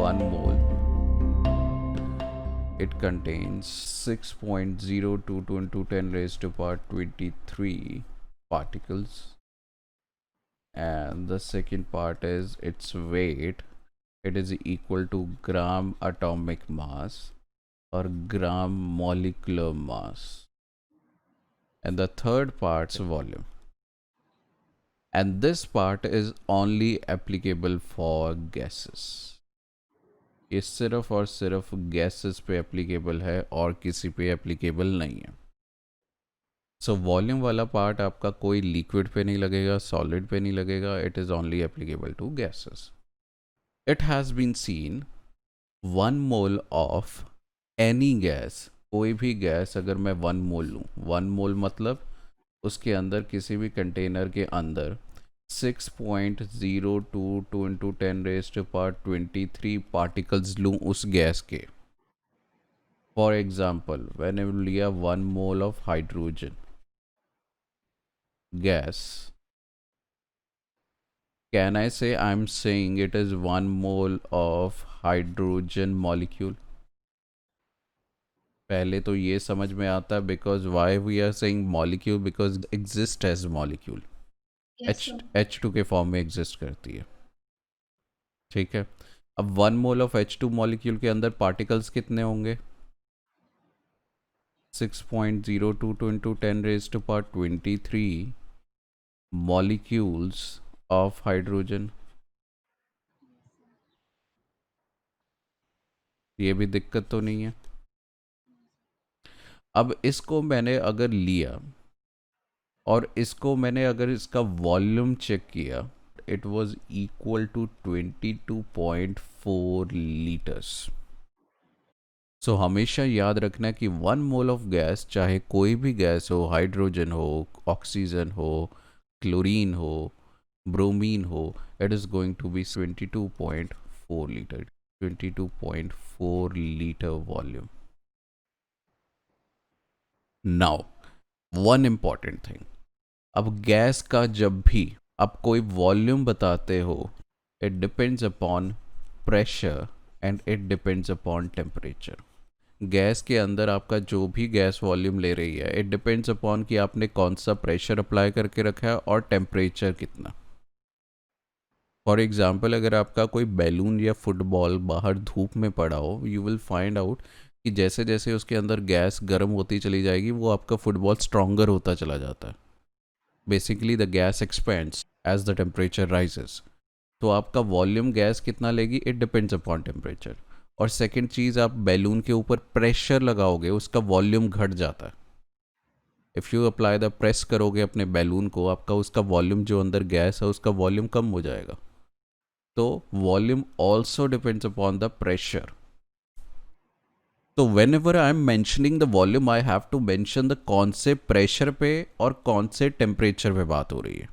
1 mole, it contains 6.022 into 10 raised to power 23 particles, and the second part is its weight. It is equal to gram atomic mass or gram molecular mass, and the third part's volume. And this part is only applicable for gases. ये सिर्फ और सिर्फ gases पे applicable है और किसी पे applicable नहीं है. सो वॉल्यूम वाला पार्ट आपका कोई लिक्विड पे नहीं लगेगा, सॉलिड पे नहीं लगेगा. It is only applicable to gases. It has been seen 1 mole of any gas, कोई भी गैस अगर मैं 1 मोल लूँ, 1 मोल मतलब उसके अंदर किसी भी कंटेनर के अंदर 6.022 into 10 raised to power 23 particles लूँ उस गैस के. फॉर एग्जाम्पल, मैंने लिया 1 mole of hydrogen gas, can I say I'm saying it is 1 mole of hydrogen molecule? पहले तो ये समझ में आता है because why we are saying molecule, because exist as molecule. Yes, H2 के फॉर्म में एग्जिस्ट करती है. ठीक है. अब 1 मोल ऑफ H2 मॉलिक्यूल के अंदर पार्टिकल्स कितने होंगे? 6.022 into 10 raised to power 23 molecules of hydrogen. ये भी दिक्कत तो नहीं है. अब इसको मैंने अगर लिया और इसको मैंने अगर इसका वॉल्यूम चेक किया, it was equal to 22.4 litres. So हमेशा याद रखना कि 1 मोल ऑफ गैस, चाहे कोई भी गैस हो, हाइड्रोजन हो, ऑक्सीजन हो, क्लोरीन हो, ब्रोमीन हो, it is going to be 22.4 litre, 22.4 litre volume. Now one important thing, अब गैस का जब भी आप कोई वॉल्यूम बताते हो, it depends upon pressure and it depends upon temperature. Gas के अंदर आपका जो भी गैस वॉल्यूम ले रही है, इट डिपेंड्स अपॉन कि आपने कौन सा प्रेशर अप्लाई करके रखा है और टेम्परेचर कितना. फॉर एग्जाम्पल, अगर आपका कोई बैलून या फुटबॉल बाहर धूप में पड़ा हो, यू विल फाइंड आउट कि जैसे जैसे उसके अंदर गैस गर्म होती चली जाएगी, वो आपका फुटबॉल स्ट्रॉन्गर होता चला जाता है. Basically the gas expands as the temperature rises. तो आपका वॉल्यूम गैस कितना लेगी, इट डिपेंड्स अपॉन टेम्परेचर. और सेकंड चीज़, आप बैलून के ऊपर प्रेशर लगाओगे, उसका वॉल्यूम घट जाता है. If you apply the press करोगे अपने बैलून को, आपका उसका वॉल्यूम, जो अंदर गैस है उसका वॉल्यूम कम हो जाएगा. तो volume also depends upon the pressure. तो whenever I am mentioning the volume, I have to mention the कौन से प्रेशर पे और कौन से टेम्परेचर पे बात हो रही है.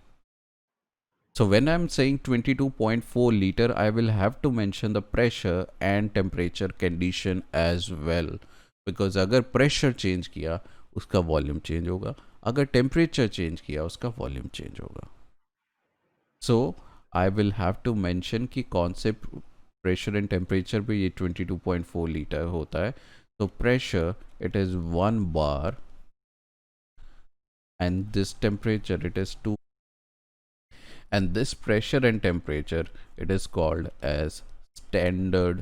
So when I'm saying 22.4 liter, I will have to mention the pressure and temperature condition as well. Because अगर pressure change किया, उसका volume change होगा. अगर temperature change किया, उसका volume change होगा. So I will have to mention कि कौन से pressure and temperature पे ये 22.4 liter होता है. So pressure, it is 1 bar, and this temperature, it is 2. And this pressure and temperature, it is called as standard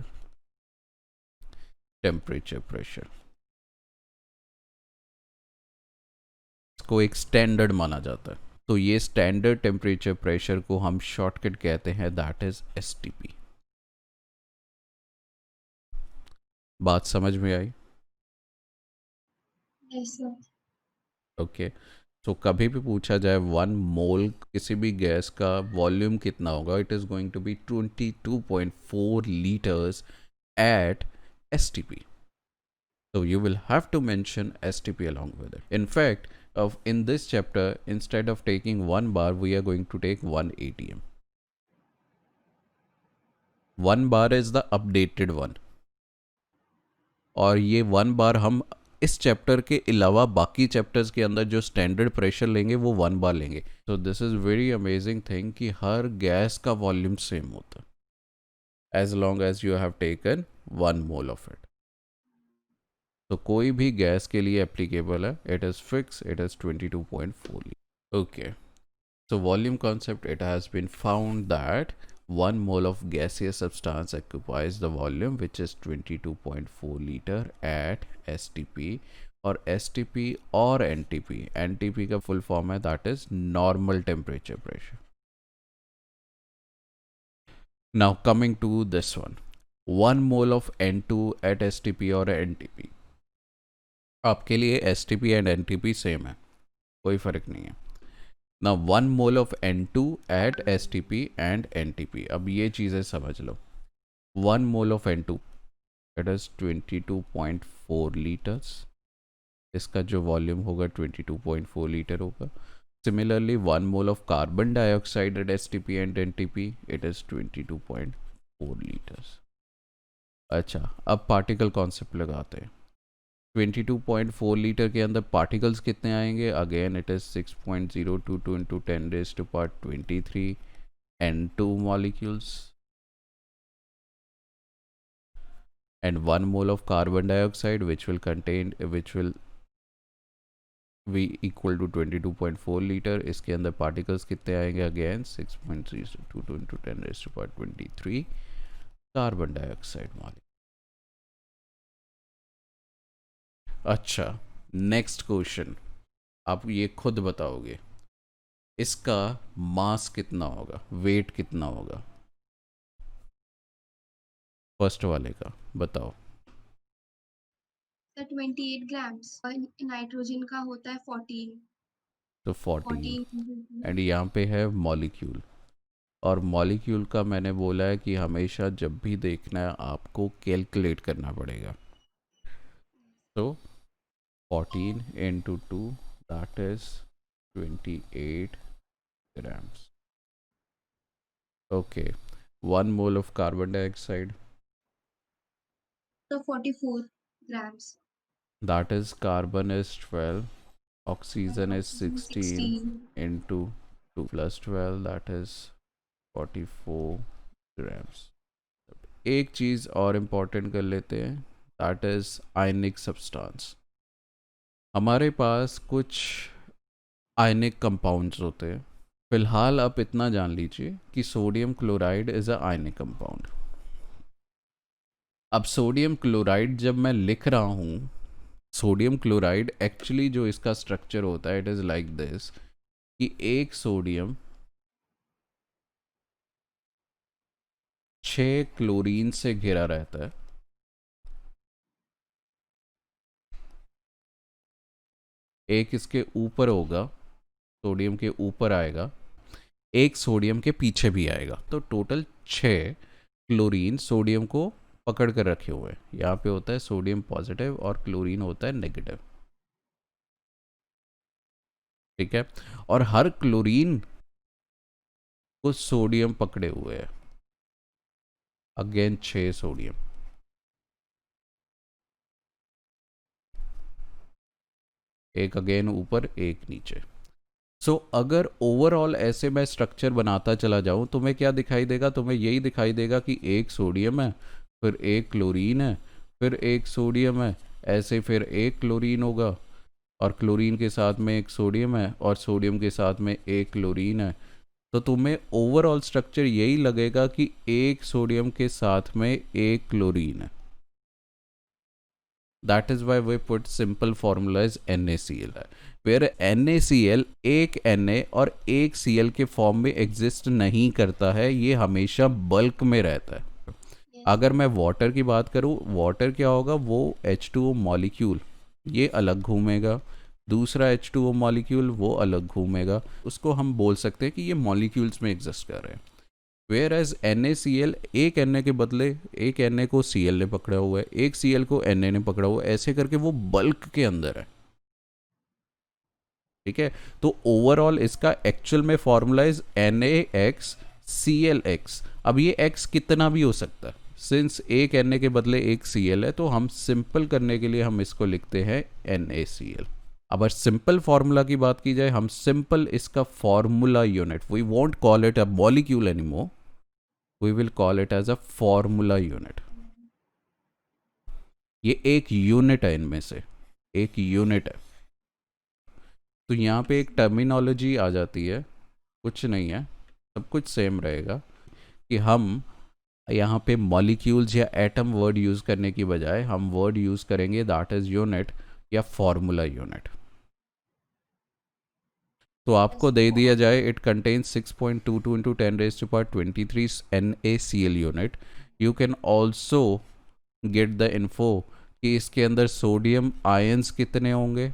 temperature pressure. इसको एक standard माना जाता है. तो ये स्टैंडर्ड टेम्परेचर प्रेशर को हम शॉर्टकट कहते हैं, दैट इज एसटीपी. बात समझ में आई? yes, sir. ओके. सो कभी भी पूछा जाए 1 मोल किसी भी गैस का वॉल्यूम कितना होगा, it is going to be 22.4 litres at STP. So you will have to mention STP along with it. In fact, in this chapter, instead of taking 1 bar, we are going to take 1 ATM. 1 bar is the updated one. और ये 1 बार हम इस chapter के अलावा बाकी chapters के अंदर जो स्टैंडर्ड प्रेशर लेंगे वो 1 बार लेंगे. तो this is very amazing thing कि हर गैस का वॉल्यूम सेम होता है. as long as you have taken 1 mole of it. तो कोई भी गैस के लिए एप्लीकेबल है. It is fixed. It is 22.4 liters. Okay. So volume concept, it has been found that 1 mole of gaseous substance occupies the volume which is 22.4 liter at STP or STP or NTP. NTP का full form है, that is normal temperature pressure. Now coming to this one, 1 mole of N2 at STP or NTP. आपके लिए STP and NTP same है, कोई फर्क नहीं है. Now 1 mole of N2 at STP and NTP. अब ये चीज़ें समझ लो. 1 mole of N2, it is 22.4 liters. इसका जो वॉल्यूम होगा 22.4 लीटर होगा. Similarly, 1 mole of carbon dioxide at STP and NTP, it is 22.4 liters. अच्छा, अब पार्टिकल कॉन्सेप्ट लगाते हैं. 22.4 लीटर के अंदर पार्टिकल्स कितने आएंगे? Again it is 6.022 into 10⁻23 N2 molecules and 1 mole of carbon dioxide which will be equal to 22.4 liter. इसके अंदर पार्टिकल्स कितने आएंगे? Again 6.022 into 10⁻23 carbon dioxide molecule. अच्छा, नेक्स्ट क्वेश्चन, आप ये खुद बताओगे इसका मास कितना होगा, वेट कितना होगा? फर्स्ट वाले का बताओ. 28 ग्राम्स. नाइट्रोजन का होता है 14. तो 14 एंड यहाँ पे है मॉलिक्यूल. और मॉलिक्यूल का मैंने बोला है कि हमेशा जब भी देखना है आपको कैलकुलेट करना पड़ेगा. तो 14 into 2, that is 28 grams. Okay, 1 mole of carbon dioxide, So 44 grams. that is carbon is 12, oxygen is 16 into 2 plus 12, that is 44 grams. एक चीज़ और इम्पोर्टेंट कर लेते हैं, that is ionic substance. हमारे पास कुछ आयनिक कंपाउंड्स होते हैं. फिलहाल आप इतना जान लीजिए कि sodium chloride is a ionic compound. अब सोडियम क्लोराइड जब मैं लिख रहा हूँ, सोडियम क्लोराइड एक्चुअली जो इसका स्ट्रक्चर होता है, इट इज़ लाइक दिस कि एक सोडियम 6 क्लोरीन से घिरा रहता है. एक इसके ऊपर होगा, सोडियम के ऊपर आएगा, एक सोडियम के पीछे भी आएगा. तो टोटल 6 क्लोरीन सोडियम को पकड़ कर रखे हुए हैं. यहाँ पे होता है सोडियम पॉजिटिव और क्लोरीन होता है नेगेटिव. ठीक है. और हर क्लोरीन को सोडियम पकड़े हुए है. अगेन 6 सोडियम, एक अगेन ऊपर एक नीचे. सो अगर ओवरऑल ऐसे मैं स्ट्रक्चर बनाता चला जाऊं, तुम्हें क्या दिखाई देगा? तुम्हें यही दिखाई देगा कि एक सोडियम है, फिर एक क्लोरीन है, फिर एक सोडियम है, ऐसे फिर एक क्लोरीन होगा, और क्लोरीन के साथ में एक सोडियम है, और सोडियम के साथ में एक क्लोरीन है. तो तुम्हें ओवरऑल स्ट्रक्चर यही लगेगा कि एक सोडियम के साथ में एक क्लोरीन है. That is why we put simple formula as NaCl है, where NaCl एक Na और एक Cl के फॉर्म में एग्जिस्ट नहीं करता है, ये हमेशा बल्क में रहता है. अगर मैं वाटर की बात करूँ, वाटर क्या होगा? वो H2O मॉलिक्यूल ये अलग घूमेगा, दूसरा H2O मॉलिक्यूल वो अलग घूमेगा. उसको हम बोल सकते हैं कि ये मॉलिक्यूल्स में एग्जिस्ट कर रहे हैं. वेयर एज NaCl एक Na के बदले एक Na को Cl ने पकड़ा हुआ है, एक Cl को Na ने पकड़ा हुआ है, ऐसे करके वो बल्क के अंदर है. ठीक है. तो ओवरऑल इसका एक्चुअल में फॉर्मूला इज NaXClX. अब ये X कितना भी हो सकता है, सिंस एक Na के बदले एक Cl है, तो हम सिंपल करने के लिए हम इसको लिखते हैं NaCl. अब सिंपल फार्मूला की बात की जाए, हम सिंपल इसका formula unit, we won't call it a molecule anymore, we will call it as a formula unit. ये एक यूनिट है, इनमें से एक यूनिट है. तो यहाँ पे एक टर्मिनोलॉजी आ जाती है, कुछ नहीं है, सब कुछ सेम रहेगा, कि हम यहाँ पे मॉलिक्यूल्स या एटम वर्ड यूज़ करने की बजाय हम वर्ड यूज़ करेंगे दैट इज़ यूनिट या फॉर्मूला यूनिट. तो आपको दे दिया जाए it contains 6.22 into 10⁻23 NaCl unit. You can also get the info कि इसके अंदर सोडियम आयंस कितने होंगे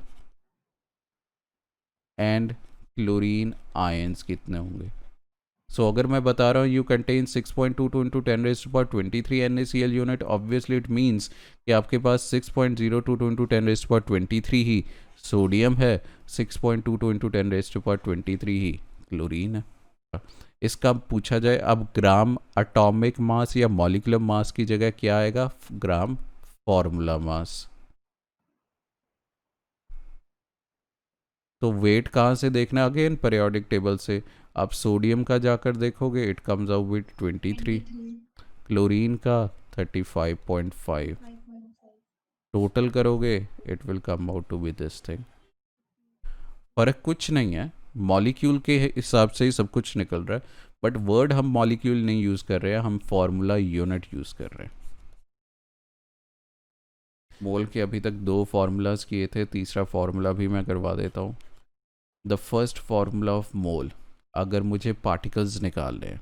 एंड क्लोरीन आयंस कितने होंगे. सो अगर मैं बता रहा हूँ you contain 6.22 into 10⁻23 NaCl unit, obviously it means कि आपके पास 6.022 इंटू 10⁻23 ही सोडियम है, 6.22 इंटू 10⁻23 ही क्लोरीन है. इसका पूछा जाए अब ग्राम एटॉमिक मास या मॉलिक्यूलर मास की जगह क्या आएगा, ग्राम फॉर्मूला मास. तो वेट कहाँ से देखना, अगेन पीरियोडिक टेबल से. आप सोडियम का जाकर देखोगे it comes out with 23, 23, chlorine का 35.5, 5.5. टोटल करोगे it will come out to be this thing. फर्क कुछ नहीं है, मॉलिक्यूल के हिसाब से ही सब कुछ निकल रहा है, बट वर्ड हम मॉलिक्यूल नहीं यूज़ कर रहे हैं, हम फॉर्मूला यूनिट यूज़ कर रहे हैं. मोल के अभी तक दो फार्मूलाज किए थे, तीसरा फार्मूला भी मैं करवा देता हूँ. The first formula of mole, अगर मुझे पार्टिकल्स निकालने हैं,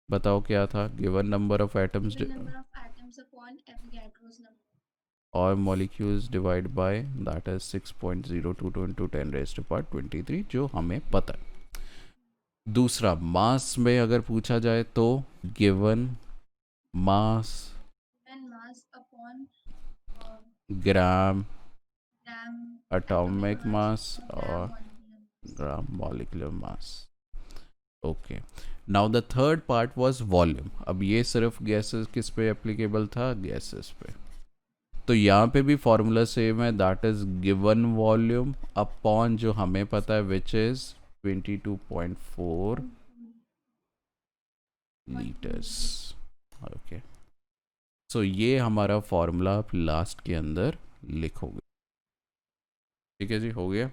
बताओ क्या था, given number of atoms Given number of atoms upon Avogadro's number. और molecules divide by that is 6.022 into 10⁻23 जो हमें पता है. दूसरा मास में अगर पूछा जाए तो given mass And mass upon gram gram atomic atomic mass mass or gram और molecular mass. Gram molecular mass. Okay, now the third part was volume. अब ये सिर्फ गैसेस किस पे एप्लीकेबल था, गैसेस पे. तो यहाँ पे भी फॉर्मूला सेम है, that is given volume upon जो हमें पता है विच इज 22.4 लीटर्स. ओके, सो ये हमारा फॉर्मूला आप लास्ट के अंदर लिखोगे. ठीक है जी, हो गया.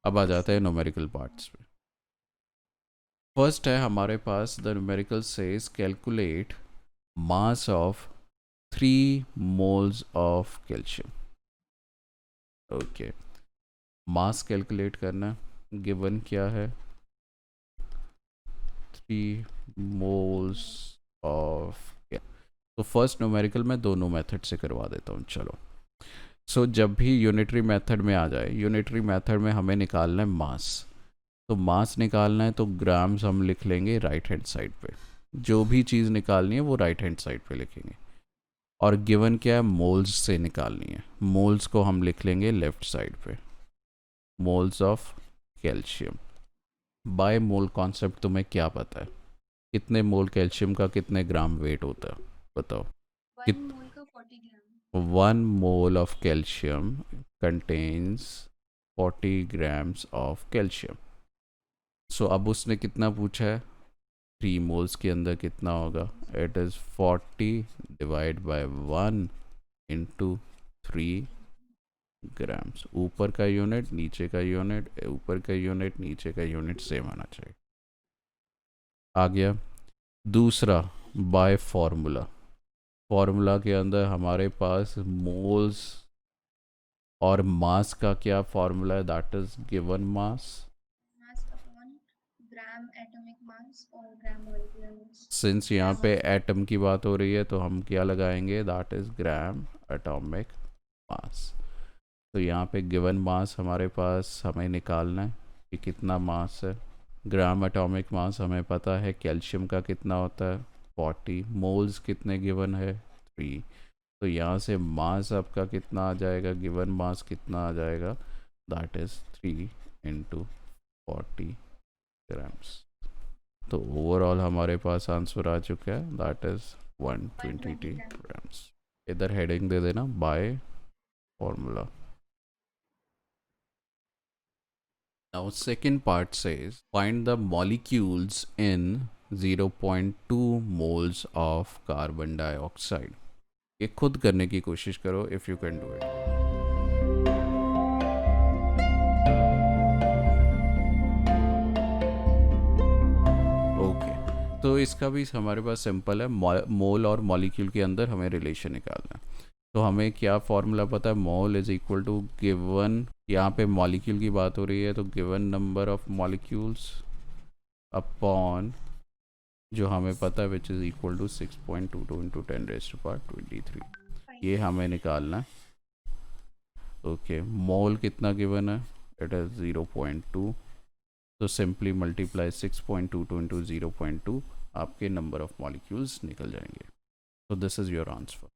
अब आ जाता है न्यूमेरिकल पार्ट्स पे. फर्स्ट है हमारे पास the numerical says calculate mass of 3 moles of calcium. Okay, mass calculate करना, गिवन क्या है, 3 moles ऑफ. तो फर्स्ट न्यूमेरिकल मैं दोनों मेथड से करवा देता हूँ, चलो. सो जब भी यूनिटरी मेथड में आ जाए, यूनिटरी मेथड में हमें निकालना है मास. तो मास निकालना है तो ग्राम्स हम लिख लेंगे राइट हैंड साइड पे, जो भी चीज़ निकालनी है वो राइट हैंड साइड पे लिखेंगे. और गिवन क्या है, मोल्स से निकालनी है, मोल्स को हम लिख लेंगे लेफ्ट साइड पे, moles of calcium. By mole concept तुम्हें क्या पता है, कितने मोल कैल्शियम का कितने ग्राम वेट होता है, बताओ. 1 mole का 40 gram. 1 mole of calcium contains 40 grams of calcium. सो अब उसने कितना पूछा है, 3 moles के अंदर कितना होगा, it is 40 divide by 1 into 3 grams. ऊपर का यूनिट नीचे का यूनिट, ऊपर का यूनिट नीचे का यूनिट सेम आना चाहिए. आ गया. दूसरा बाय फार्मूला, फार्मूला के अंदर हमारे पास मोल्स और मास का क्या फार्मूला है, that is given mass. Mass upon gram atomic mass or gram molecular mass. Since यहाँ Gram पे molecular. एटम की बात हो रही है तो हम क्या लगाएंगे, that is gram atomic mass. तो यहाँ पे गिवन मास हमारे पास हमें निकालना है कि कितना मास है. ग्राम एटॉमिक मास हमें पता है, कैल्शियम का कितना होता है 40, मोल्स कितने गिवन है 3. तो यहाँ से मास आपका कितना आ जाएगा, गिवन मास कितना आ जाएगा, दैट इज 3 इंटू 40 ग्राम्स. तो ओवरऑल हमारे पास आंसर आ चुका है, दैट इज 120 ग्राम्स. इधर हेडिंग दे देना by formula. Now second part says find the molecules in 0.2 moles of carbon dioxide. ये खुद करने की कोशिश करो if you can do it. Okay, तो इसका भी हमारे पास सिंपल है, मोल और मॉलिक्यूल के अंदर हमें रिलेशन निकालना है। तो हमें क्या फॉर्मूला पता है, mole is equal to given, यहाँ पे मॉलिक्यूल की बात हो रही है तो given number of molecules upon जो हमें पता है which is equal to 6.22 into 10⁻23, ये हमें निकालना है। ओके, मोल कितना गिवन है, इट इज़ 0.2, तो सिंपली मल्टीप्लाई 6.22 इंटू 0.2, आपके नंबर ऑफ मॉलिक्यूल्स निकल जाएंगे। So this is your answer.